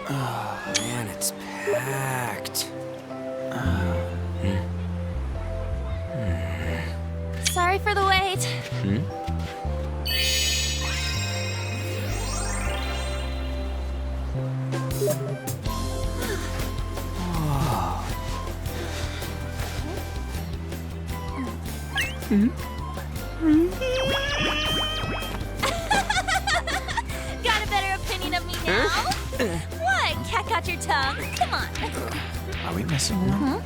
Oh man, it's packed. Sorry for the wait. Got a better opinion of me now? What? Cat got your tongue? Come on. Are we messing around?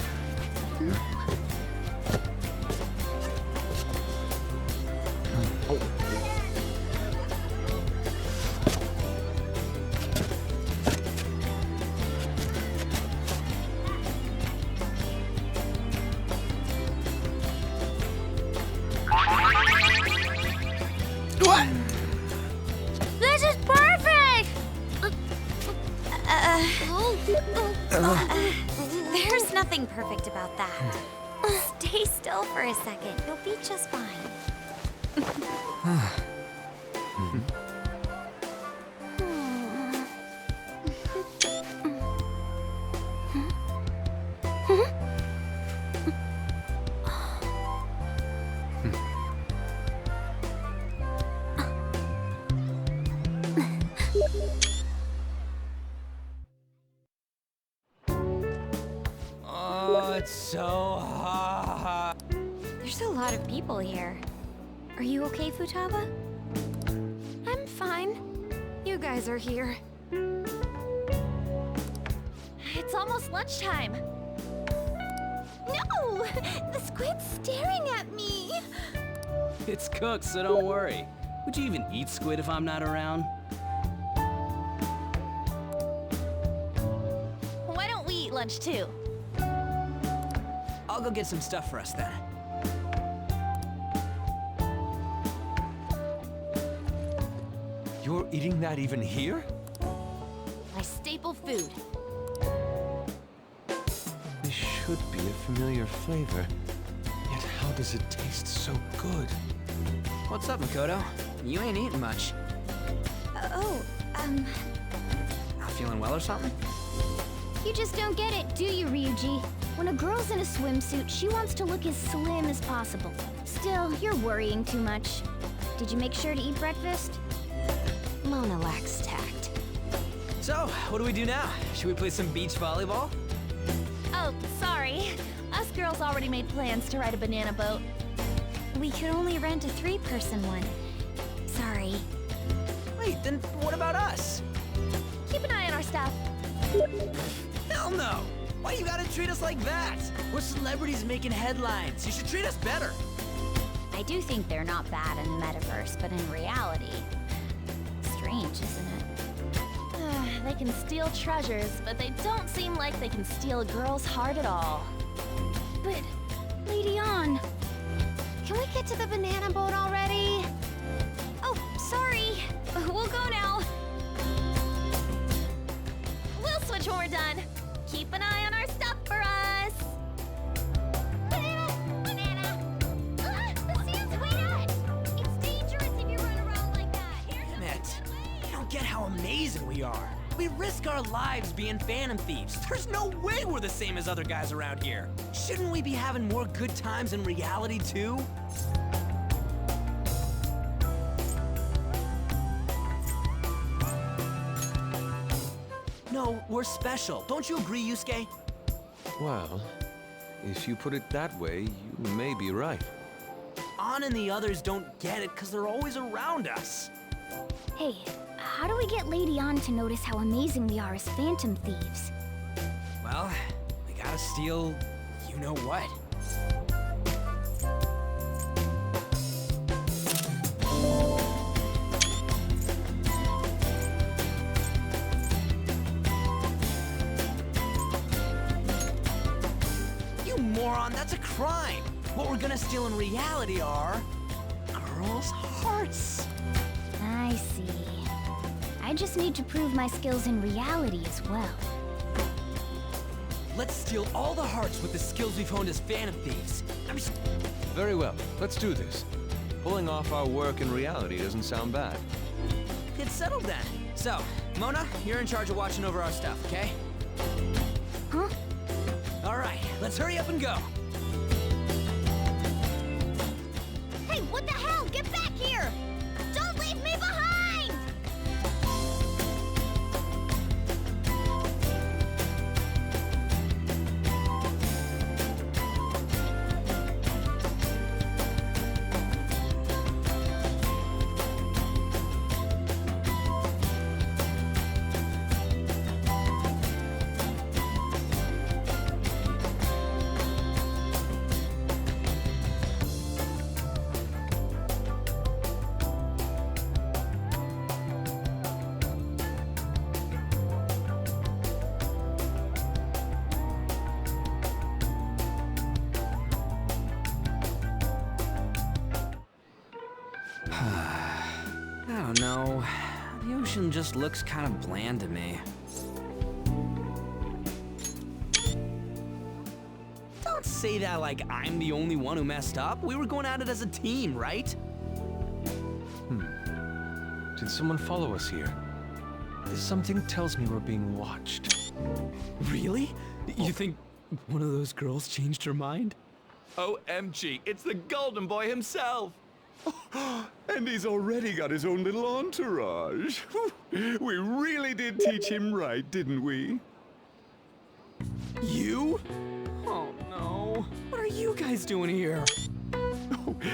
What? This is perfect! There's nothing perfect about that. Stay still for a second. You'll be just fine. Oh, it's so hot. There's a lot of people here. Are you okay, Futaba? I'm fine. You guys are here. It's almost lunchtime. No! The squid's staring at me! It's cooked, so don't worry. Would you even eat squid if I'm not around? Why don't we eat lunch too? I'll go get some stuff for us then. You're eating that even here? My staple food. This should be a familiar flavor. Yet how does it taste so good? What's up, Makoto? You ain't eating much. Not feeling well or something? You just don't get it, do you, Ryuji? When a girl's in a swimsuit, she wants to look as slim as possible. Still, you're worrying too much. Did you make sure to eat breakfast? Mona lacks tact. So, what do we do now? Should we play some beach volleyball? Oh, sorry. Us girls already made plans to ride a banana boat. We could only rent a 3-person one. Sorry. Wait, then what about us? Keep an eye on our stuff. Hell no! Why you gotta treat us like that? We're celebrities making headlines. You should treat us better. I do think they're not bad in the metaverse, but in reality, strange, isn't it? They can steal treasures, but they don't seem like they can steal a girl's heart at all. But, Lady On, can we get to the banana boat already? Oh, sorry. We'll go now. We'll switch when we're done. Keep an eye on our stuff for us. Banana! Banana! The sand's wet! It's dangerous if you run around like that. Damn it. You don't get how amazing we are. We risk our lives being phantom thieves. There's no way we're the same as other guys around here. Shouldn't we be having more good times in reality too? No, we're special. Don't you agree, Yusuke? Well, if you put it that way, you may be right. An and the others don't get it because they're always around us. Hey, how do we get Lady On to notice how amazing we are as phantom thieves? Well, we gotta steal you know what. You moron, that's a crime. What we're gonna steal in reality are girls' hearts. I see. I just need to prove my skills in reality as well. Let's steal all the hearts with the skills we've honed as phantom thieves. Very well, let's do this. Pulling off our work in reality doesn't sound bad. It get settled then. So, Mona, you're in charge of watching over our stuff, okay? Huh? All right, let's hurry up and go. Hey, what the hell? Get back here! Don't leave me behind! I don't know. The ocean just looks kind of bland to me. Don't say that like I'm the only one who messed up. We were going at it as a team, right? Did someone follow us here? Something tells me we're being watched. Really? You think one of those girls changed her mind? OMG, it's the Golden Boy himself! And he's already got his own little entourage. We really did teach him right, didn't we? You? Oh no. What are you guys doing here?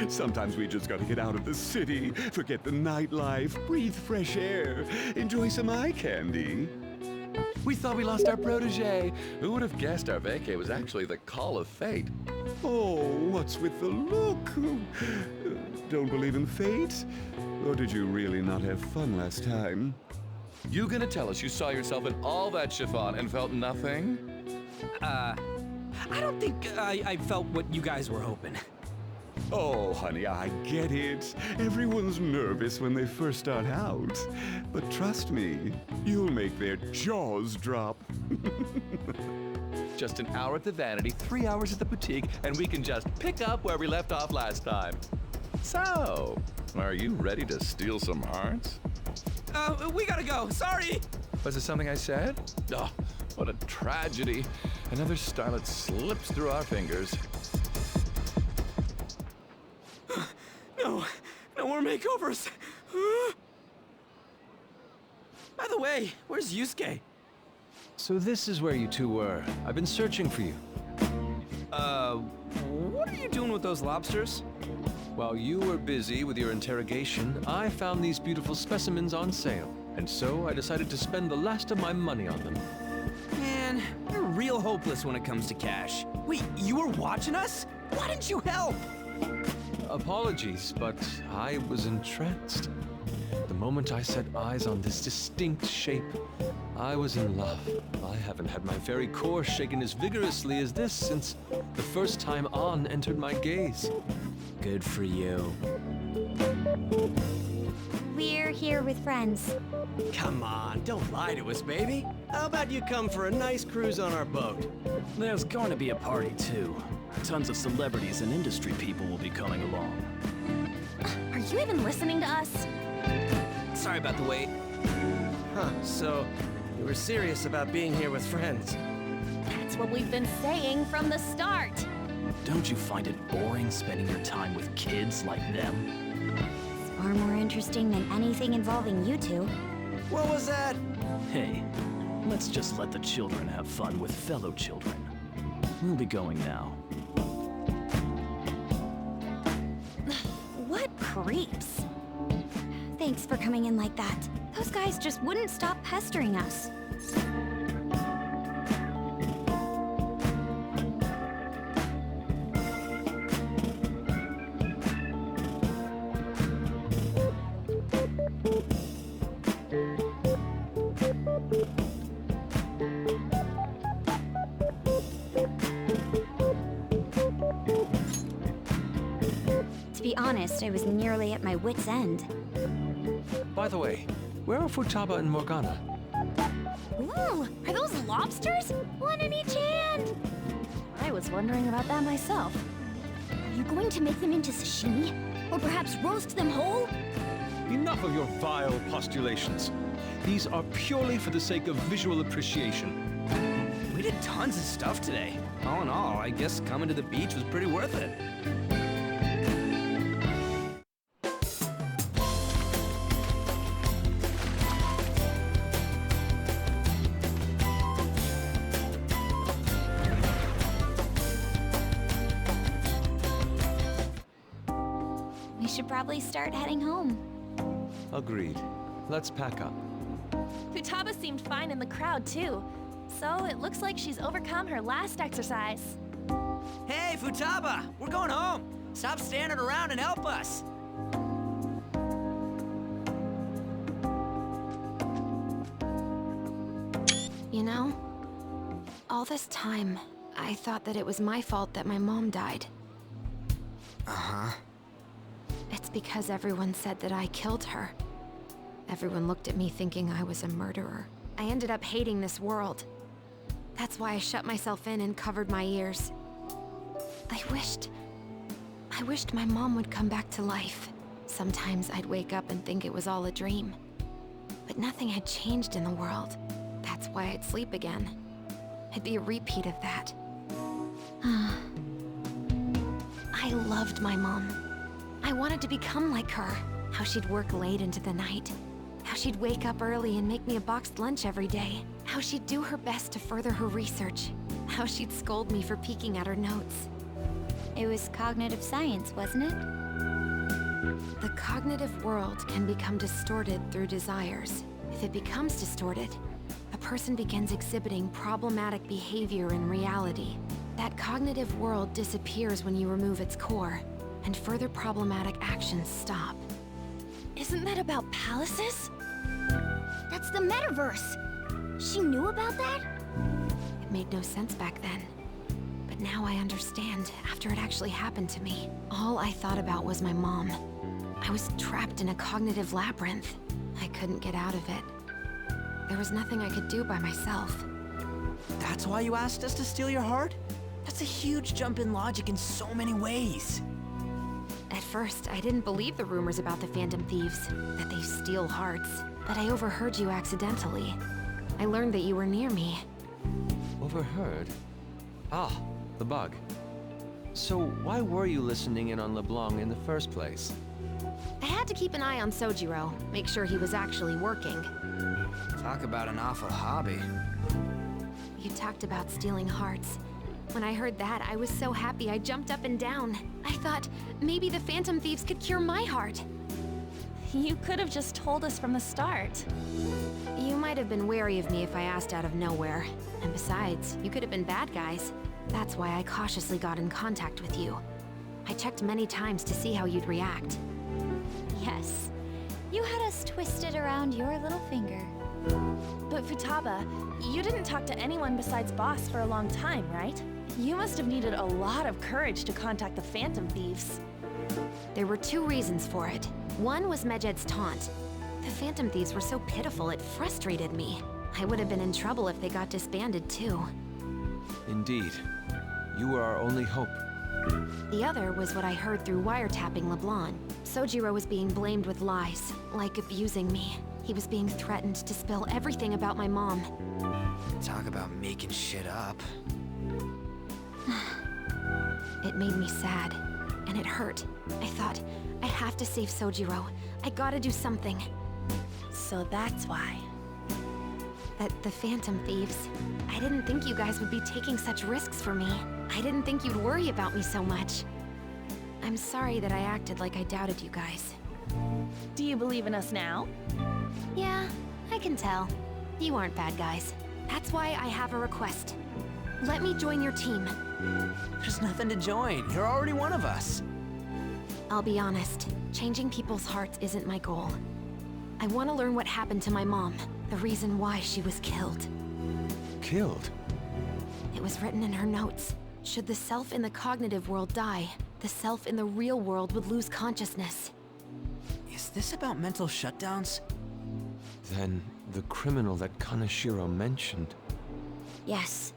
Sometimes we just gotta get out of the city, forget the nightlife, breathe fresh air, enjoy some eye candy. We thought we lost our protege. Who would have guessed our vacay was actually the call of fate? Oh, what's with the look? Don't believe in fate? Or did you really not have fun last time? You gonna tell us you saw yourself in all that chiffon and felt nothing? I don't think I felt what you guys were hoping. Oh, honey, I get it. Everyone's nervous when they first start out. But trust me, you'll make their jaws drop. Just an hour at the Vanity, 3 hours at the boutique, and we can just pick up where we left off last time. So, are you ready to steal some hearts? We gotta go. Sorry. Was it something I said? Oh, what a tragedy. Another starlet slips through our fingers. No more makeovers. By the way, where's Yusuke? So this is where you two were. I've been searching for you. What are you doing with those lobsters? While you were busy with your interrogation, I found these beautiful specimens on sale. And so I decided to spend the last of my money on them. Man, you're real hopeless when it comes to cash. Wait, you were watching us? Why didn't you help? Apologies, but I was entranced. The moment I set eyes on this distinct shape, I was in love. I haven't had my very core shaken as vigorously as this since the first time An entered my gaze. Good for you. We're here with friends. Come on, don't lie to us, baby. How about you come for a nice cruise on our boat? There's going to be a party, too. Tons of celebrities and industry people will be coming along. Are you even listening to us? Sorry about the wait. Huh, so you were serious about being here with friends. That's what we've been saying from the start. Don't you find it boring spending your time with kids like them? It's far more interesting than anything involving you two. What was that? Hey, let's just let the children have fun with fellow children. We'll be going now. What creeps. Thanks for coming in like that. Those guys just wouldn't stop pestering us. To be honest, I was nearly at my wit's end. By the way, where are Futaba and Morgana? Ooh, are those lobsters? One in each hand! I was wondering about that myself. Are you going to make them into sashimi? Or perhaps roast them whole? enough of your vile postulations. These are purely for the sake of visual appreciation. We did tons of stuff today. All in all, I guess coming to the beach was pretty worth it. We should probably start heading home. Agreed. Let's pack up. Futaba seemed fine in the crowd, too. So it looks like she's overcome her last exercise. Hey, Futaba! We're going home! Stop standing around and help us! You know, all this time, I thought that it was my fault that my mom died. Uh-huh. It's because everyone said that I killed her. Everyone looked at me thinking I was a murderer. I ended up hating this world. That's why I shut myself in and covered my ears. I wished my mom would come back to life. Sometimes I'd wake up and think it was all a dream. But nothing had changed in the world. That's why I'd sleep again. It'd be a repeat of that. I loved my mom. I wanted to become like her. How she'd work late into the night. How she'd wake up early and make me a boxed lunch every day. How she'd do her best to further her research. How she'd scold me for peeking at her notes. It was cognitive science, wasn't it? The cognitive world can become distorted through desires. If it becomes distorted, a person begins exhibiting problematic behavior in reality. That cognitive world disappears when you remove its core, and further problematic actions stop. Isn't that about palaces? That's the metaverse. She knew about that? It made no sense back then. But now I understand, after it actually happened to me. All I thought about was my mom. I was trapped in a cognitive labyrinth. I couldn't get out of it. There was nothing I could do by myself. That's why you asked us to steal your heart? That's a huge jump in logic in so many ways. At first, I didn't believe the rumors about the Phantom Thieves, that they steal hearts. But I overheard you accidentally. I learned that you were near me. Overheard? Ah, the bug. So why were you listening in on LeBlanc in the first place? I had to keep an eye on Sojiro, make sure he was actually working. Talk about an awful hobby. You talked about stealing hearts. When I heard that, I was so happy I jumped up and down. I thought, maybe the Phantom Thieves could cure my heart. You could have just told us from the start. You might have been wary of me if I asked out of nowhere. And besides, you could have been bad guys. That's why I cautiously got in contact with you. I checked many times to see how you'd react. Yes. You had us twisted around your little finger. But Futaba, you didn't talk to anyone besides Boss for a long time, right? You must have needed a lot of courage to contact the Phantom Thieves. There were two reasons for it. One was Medjed's taunt. The Phantom Thieves were so pitiful it frustrated me. I would have been in trouble if they got disbanded too. Indeed. You were our only hope. The other was what I heard through wiretapping LeBlanc. Sojiro was being blamed with lies, like abusing me. He was being threatened to spill everything about my mom. Talk about making shit up. It made me sad, and it hurt. I thought, I have to save Sojiro. I gotta do something. So that's why. That the Phantom Thieves. I didn't think you guys would be taking such risks for me. I didn't think you'd worry about me so much. I'm sorry that I acted like I doubted you guys. Do you believe in us now? Yeah, I can tell. You aren't bad guys. That's why I have a request. Let me join your team. There's nothing to join. You're already one of us. I'll be honest, changing people's hearts isn't my goal. I want to learn what happened to my mom, the reason why she was killed. Killed? It was written in her notes. Should the self in the cognitive world die, the self in the real world would lose consciousness. Is this about mental shutdowns? Then the criminal that Kaneshiro mentioned. Yes.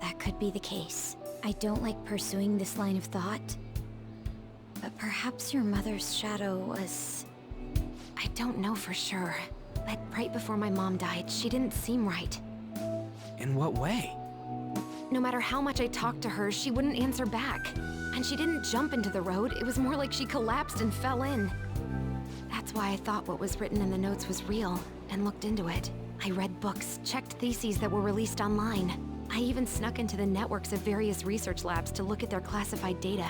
That could be the case. I don't like pursuing this line of thought. But perhaps your mother's shadow was I don't know for sure, but right before my mom died, she didn't seem right. In what way? No matter how much I talked to her, she wouldn't answer back. And she didn't jump into the road, it was more like she collapsed and fell in. That's why I thought what was written in the notes was real, and looked into it. I read books, checked theses that were released online. I even snuck into the networks of various research labs to look at their classified data.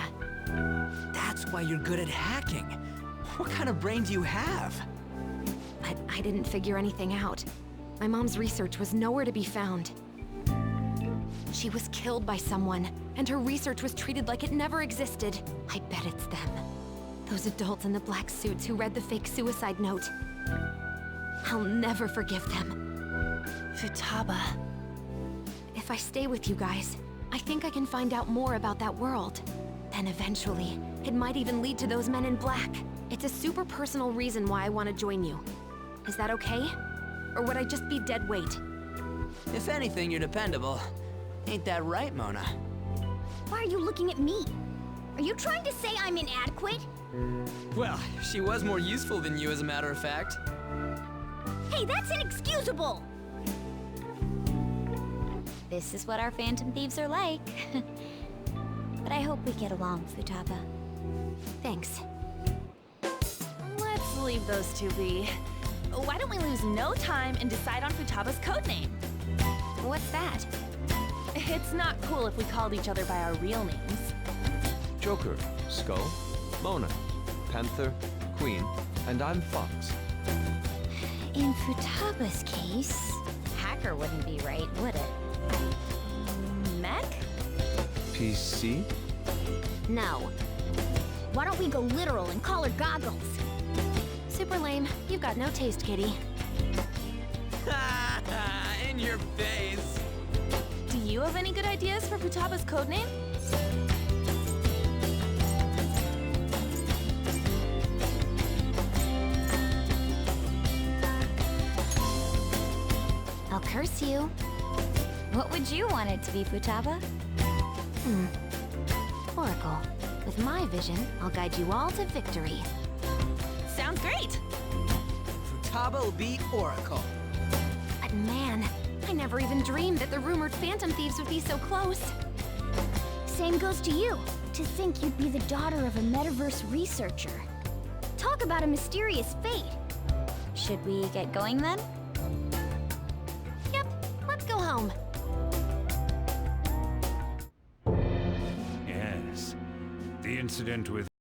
That's why you're good at hacking. What kind of brain do you have? But I didn't figure anything out. My mom's research was nowhere to be found. She was killed by someone, and her research was treated like it never existed. I bet it's them. Those adults in the black suits who read the fake suicide note. I'll never forgive them. Futaba. If I stay with you guys, I think I can find out more about that world. Then eventually, it might even lead to those men in black. It's a super personal reason why I want to join you. Is that okay? Or would I just be dead weight? If anything, you're dependable. Ain't that right, Mona? Why are you looking at me? Are you trying to say I'm inadequate? Well, she was more useful than you, as a matter of fact. Hey, that's inexcusable! This is what our Phantom Thieves are like. But I hope we get along, Futaba. Thanks. Let's leave those two be. Why don't we lose no time and decide on Futaba's codename? What's that? It's not cool if we called each other by our real names. Joker, Skull, Mona, Panther, Queen, and I'm Fox. In Futaba's case, hacker wouldn't be right, would it? Mech? PC? No. Why don't we go literal and call her Goggles? Super lame. You've got no taste, kitty. In your face. Do you have any good ideas for Futaba's codename? I'll curse you. What would you want it to be, Futaba? Oracle. With my vision, I'll guide you all to victory. Sounds great! Futaba will be Oracle. But man, I never even dreamed that the rumored Phantom Thieves would be so close. Same goes to you. To think you'd be the daughter of a metaverse researcher. Talk about a mysterious fate. Should we get going then? Yep, let's go home. Yes. The incident with